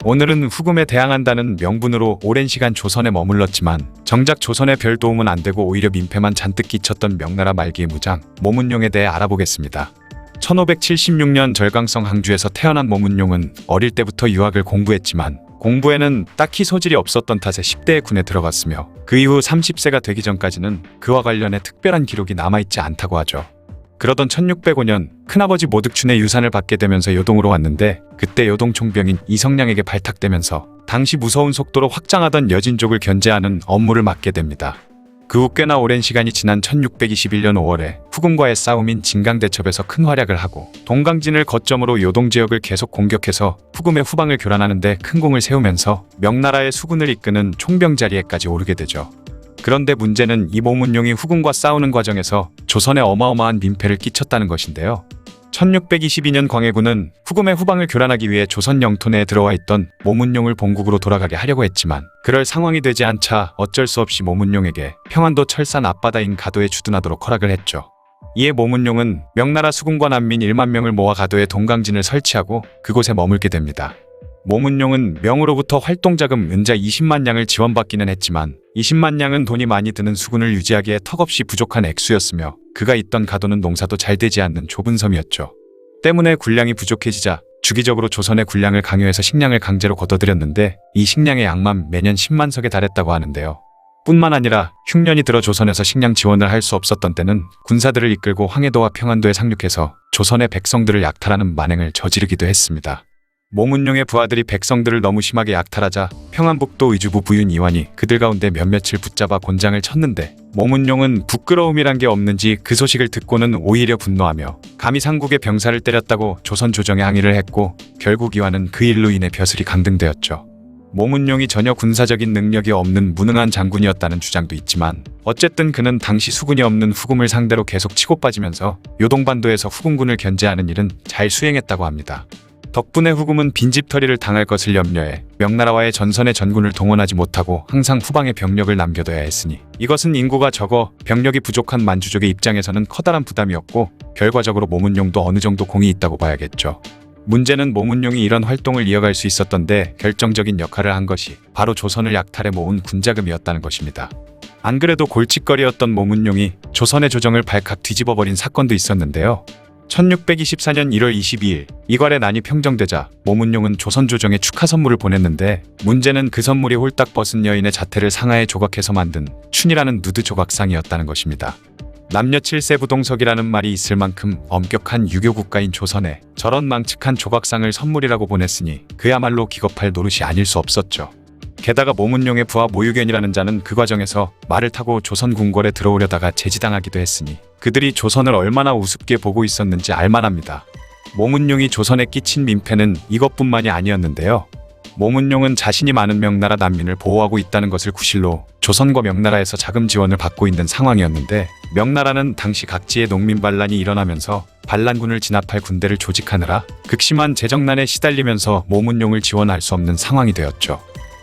오늘은 후금에 대항한다는 명분으로 오랜 시간 조선에 머물렀지만 정작 조선에 별 도움은 안 되고 오히려 민폐만 잔뜩 끼쳤던 명나라 말기의 무장 모문용에 대해 알아보겠습니다. 1576년 절강성 항주에서 태어난 모문용은 어릴 때부터 유학을 공부했지만 공부에는 딱히 소질이 없었던 탓에 10대에 군에 들어갔으며 그 이후 30세가 되기 전까지는 그와 관련해 특별한 기록이 남아있지 않다고 하죠. 그러던 1605년 큰아버지 모득춘의 유산을 받게 되면서 요동으로 왔는데 그때 요동 총병인 이성량에게 발탁되면서 당시 무서운 속도로 확장하던 여진족을 견제하는 업무를 맡게 됩니다. 그 후 꽤나 오랜 시간이 지난 1621년 5월에 후금과의 싸움인 진강대첩에서 큰 활약을 하고 동강진을 거점으로 요동 지역을 계속 공격해서 후금의 후방을 교란하는 데 큰 공을 세우면서 명나라의 수군을 이끄는 총병 자리에까지 오르게 되죠. 그런데 문제는 이 모문용이 후금과 싸우는 과정에서 조선에 어마어마한 민폐를 끼쳤다는 것인데요. 1622년 광해군은 후금의 후방을 교란하기 위해 조선 영토 내에 들어와 있던 모문용을 본국으로 돌아가게 하려고 했지만 그럴 상황이 되지 않자 어쩔 수 없이 모문용에게 평안도 철산 앞바다인 가도에 주둔하도록 허락을 했죠. 이에 모문용은 명나라 수군과 난민 1만 명을 모아 가도에 동강진을 설치하고 그곳에 머물게 됩니다. 모문용은 명으로부터 활동자금 은자 20만 냥을 지원받기는 했지만 20만 냥은 돈이 많이 드는 수군을 유지하기에 턱없이 부족한 액수였으며 그가 있던 가도는 농사도 잘 되지 않는 좁은 섬이었죠. 때문에 군량이 부족해지자 주기적으로 조선의 군량을 강요해서 식량을 강제로 걷어들였는데 이 식량의 양만 매년 10만 석에 달했다고 하는데요. 뿐만 아니라 흉년이 들어 조선에서 식량 지원을 할 수 없었던 때는 군사들을 이끌고 황해도와 평안도에 상륙해서 조선의 백성들을 약탈하는 만행을 저지르기도 했습니다. 모문용의 부하들이 백성들을 너무 심하게 약탈하자 평안북도 의주부 부윤 이완이 그들 가운데 몇몇을 붙잡아 곤장을 쳤는데 모문용은 부끄러움이란 게 없는지 그 소식을 듣고는 오히려 분노하며 감히 상국의 병사를 때렸다고 조선 조정에 항의를 했고 결국 이완은 그 일로 인해 벼슬이 강등되었죠. 모문용이 전혀 군사적인 능력이 없는 무능한 장군이었다는 주장도 있지만 어쨌든 그는 당시 수군이 없는 후금을 상대로 계속 치고 빠지면서 요동반도에서 후금군을 견제하는 일은 잘 수행했다고 합니다. 덕분에 후금은 빈집털이를 당할 것을 염려해 명나라와의 전선에 전군을 동원하지 못하고 항상 후방에 병력을 남겨둬야 했으니 이것은 인구가 적어 병력이 부족한 만주족의 입장에서는 커다란 부담이었고 결과적으로 모문용도 어느 정도 공이 있다고 봐야겠죠. 문제는 모문용이 이런 활동을 이어갈 수 있었던데 결정적인 역할을 한 것이 바로 조선을 약탈해 모은 군자금이었다는 것입니다. 안 그래도 골칫거리였던 모문용이 조선의 조정을 발칵 뒤집어버린 사건도 있었는데요. 1624년 1월 22일 이괄의 난이 평정되자 모문용은 조선 조정에 축하 선물을 보냈는데 문제는 그 선물이 홀딱 벗은 여인의 자태를 상하에 조각해서 만든 춘이라는 누드 조각상이었다는 것입니다. 남녀 7세 부동석이라는 말이 있을 만큼 엄격한 유교 국가인 조선에 저런 망측한 조각상을 선물이라고 보냈으니 그야말로 기겁할 노릇이 아닐 수 없었죠. 게다가 모문용의 부하 모유견이라는 자는 그 과정에서 말을 타고 조선 궁궐에 들어오려다가 제지당하기도 했으니 그들이 조선을 얼마나 우습게 보고 있었는지 알만합니다. 모문용이 조선에 끼친 민폐는 이것뿐만이 아니었는데요. 모문용은 자신이 많은 명나라 난민을 보호하고 있다는 것을 구실로 조선과 명나라에서 자금 지원을 받고 있는 상황이었는데 명나라는 당시 각지에 농민 반란이 일어나면서 반란군을 진압할 군대를 조직하느라 극심한 재정난에 시달리면서 모문용을 지원할 수 없는 상황이 되었죠.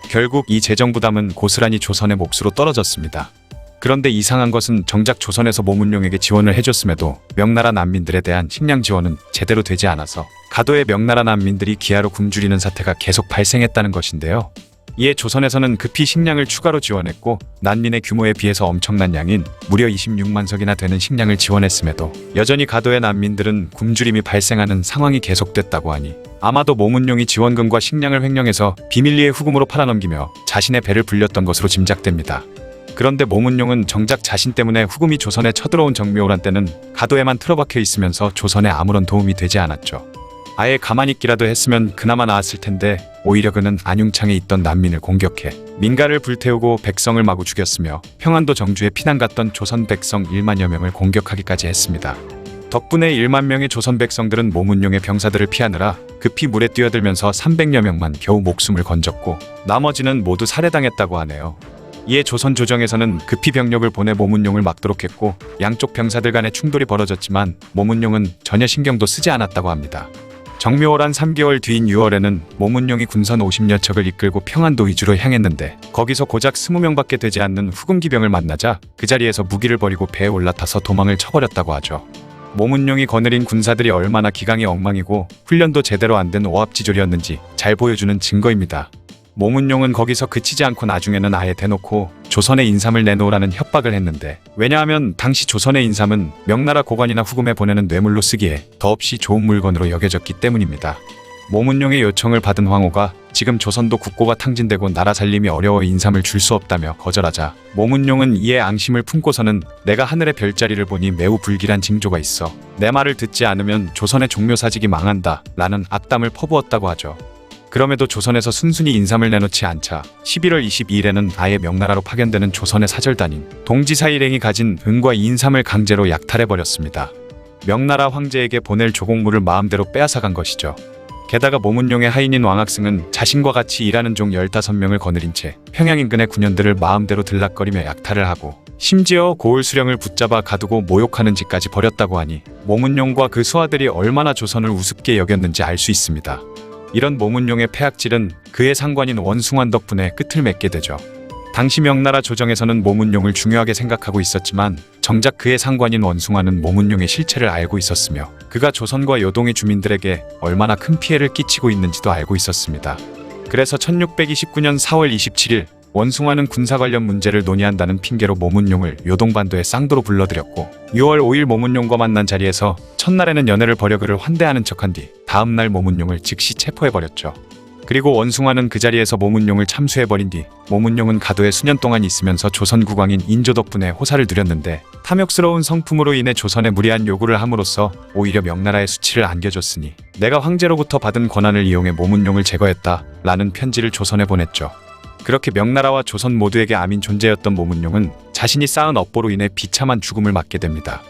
결국 이 재정 부담은 고스란히 조선의 몫으로 떨어졌습니다. 그런데 이상한 것은 정작 조선에서 모문용에게 지원을 해줬음에도 명나라 난민들에 대한 식량 지원은 제대로 되지 않아서 가도의 명나라 난민들이 기아로 굶주리는 사태가 계속 발생했다는 것인데요. 이에 조선에서는 급히 식량을 추가로 지원했고 난민의 규모에 비해서 엄청난 양인 무려 26만 석이나 되는 식량을 지원했음에도 여전히 가도의 난민들은 굶주림이 발생하는 상황이 계속됐다고 하니 아마도 모문용이 지원금과 식량을 횡령해서 비밀리에 후금으로 팔아넘기며 자신의 배를 불렸던 것으로 짐작됩니다. 그런데 모문용은 정작 자신 때문에 후금이 조선에 쳐들어온 정묘호란 때는 가도에만 틀어박혀 있으면서 조선에 아무런 도움이 되지 않았죠. 아예 가만히 있기라도 했으면 그나마 나았을 텐데 오히려 그는 안융창에 있던 난민을 공격해 민가를 불태우고 백성을 마구 죽였으며 평안도 정주에 피난 갔던 조선 백성 1만여 명을 공격하기까지 했습니다. 덕분에 1만 명의 조선 백성들은 모문용의 병사들을 피하느라 급히 물에 뛰어들면서 300여 명만 겨우 목숨을 건졌고 나머지는 모두 살해당했다고 하네요. 이에 조선 조정에서는 급히 병력을 보내 모문용을 막도록 했고 양쪽 병사들 간의 충돌이 벌어졌지만 모문용은 전혀 신경도 쓰지 않았다고 합니다. 정묘호란 3개월 뒤인 6월에는 모문용이 군선 50여 척을 이끌고 평안도 위주로 향했는데 거기서 고작 20명밖에 되지 않는 후금 기병을 만나자 그 자리에서 무기를 버리고 배에 올라타서 도망을 쳐버렸다고 하죠. 모문룡이 거느린 군사들이 얼마나 기강이 엉망이고 훈련도 제대로 안 된 오합지졸이었는지 잘 보여주는 증거입니다. 모문룡은 거기서 그치지 않고 나중에는 아예 대놓고 조선의 인삼을 내놓으라는 협박을 했는데, 왜냐하면 당시 조선의 인삼은 명나라 고관이나 후금에 보내는 뇌물로 쓰기에 더없이 좋은 물건으로 여겨졌기 때문입니다. 모문룡의 요청을 받은 황후가 지금 조선도 국고가 탕진되고 나라 살림이 어려워 인삼을 줄 수 없다며 거절하자, 모문룡은 이에 앙심을 품고서는 내가 하늘의 별자리를 보니 매우 불길한 징조가 있어 내 말을 듣지 않으면 조선의 종묘사직이 망한다 라는 악담을 퍼부었다고 하죠. 그럼에도 조선에서 순순히 인삼을 내놓지 않자 11월 22일에는 아예 명나라로 파견되는 조선의 사절단인 동지사 일행이 가진 은과 인삼을 강제로 약탈해버렸습니다. 명나라 황제에게 보낼 조공물을 마음대로 빼앗아간 것이죠. 게다가 모문룡의 하인인 왕학승은 자신과 같이 일하는 종 15명을 거느린 채 평양 인근의 군현들을 마음대로 들락거리며 약탈을 하고, 심지어 고을 수령을 붙잡아 가두고 모욕하는 짓까지 벌였다고 하니 모문룡과 그 수하들이 얼마나 조선을 우습게 여겼는지 알 수 있습니다. 이런 모문룡의 패악질은 그의 상관인 원숭환 덕분에 끝을 맺게 되죠. 당시 명나라 조정에서는 모문룡을 중요하게 생각하고 있었지만 정작 그의 상관인 원숭환은 모문룡의 실체를 알고 있었으며 그가 조선과 요동의 주민들에게 얼마나 큰 피해를 끼치고 있는지도 알고 있었습니다. 그래서 1629년 4월 27일 원숭환은 군사 관련 문제를 논의한다는 핑계로 모문룡을 요동반도에 쌍도로 불러들였고, 6월 5일 모문룡과 만난 자리에서 첫날에는 연애를 벌여 그를 환대하는 척한 뒤 다음날 모문룡을 즉시 체포해버렸죠. 그리고 원숭환은 그 자리에서 모문룡을 참수해버린 뒤 모문룡은 가도에 수년 동안 있으면서 조선 국왕인 인조 덕분에 호사를 누렸는데, 탐욕스러운 성품으로 인해 조선에 무리한 요구를 함으로써 오히려 명나라의 수치를 안겨줬으니 내가 황제로부터 받은 권한을 이용해 모문룡을 제거했다 라는 편지를 조선에 보냈죠. 그렇게 명나라와 조선 모두에게 암인 존재였던 모문룡은 자신이 쌓은 업보로 인해 비참한 죽음을 맞게 됩니다.